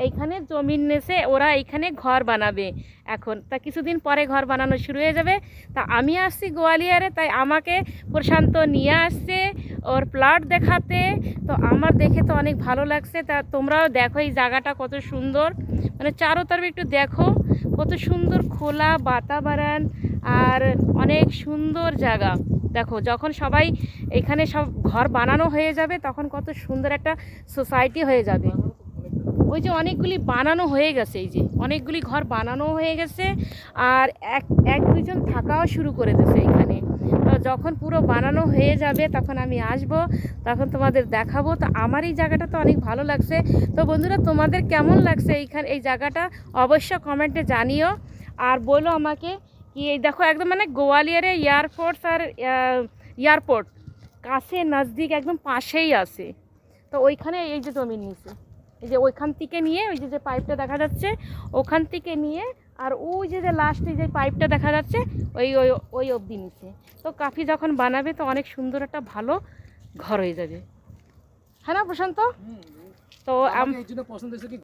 এইখানে জমিন নেছে, ওরা এইখানে ঘর বানাবে এখন। তা কিছুদিন পরে ঘর বানানো শুরু হয়ে যাবে। তা আমি আসছি গোয়ালিয়রে, তাই আমাকে প্রশান্ত নিয়ে আসছে ওর প্লট দেখাতে। তো আমার দেখে তো অনেক ভালো লাগছে। তা তোমরাও দেখো এই জায়গাটা কত সুন্দর, মানে চারো তরফ একটু দেখো কত সুন্দর খোলা বাতাবরণ আর অনেক সুন্দর জায়গা। দেখো যখন সবাই এখানে সব ঘর বানানো হয়ে যাবে তখন কত সুন্দর একটা সোসাইটি হয়ে যাবে। ওই যে অনেকগুলি বানানো হয়ে গেছে, এই যে অনেকগুলি ঘর বানানো হয়ে গেছে, আর এক এক দুজন থাকাও শুরু করে দিয়েছে এইখানে। তো যখন পুরো বানানো হয়ে যাবে তখন আমি আসব, তখন তোমাদের দেখাবো। তো আমার এই জায়গাটা তো অনেক ভালো লাগছে। তো বন্ধুরা, তোমাদের কেমন লাগছে এই জায়গাটা অবশ্য কমেন্টে জানিও। আর বলো আমাকে কি, এই দেখো একদম মানে গোয়ালিয়রে এয়ারফোর্স আর এয়ারপোর্ট কাছে নজদিক একদম পাশেই আছে। তো ওইখানে এই যে জমি নিয়েছে, এই যে ওইখান থেকে নিয়ে ওই যে পাইপটা দেখা যাচ্ছে ওখান থেকে নিয়ে, আর ওই যে লাস্টে যে পাইপটা দেখা যাচ্ছে ওই ওই ওই অবধি নিচ্ছে। তো কাফি যখন বানাবে তো অনেক সুন্দর একটা ভালো ঘর হয়ে যাবে, হ্যাঁ না প্রশান্ত? তো পছন্দ হয়েছে কি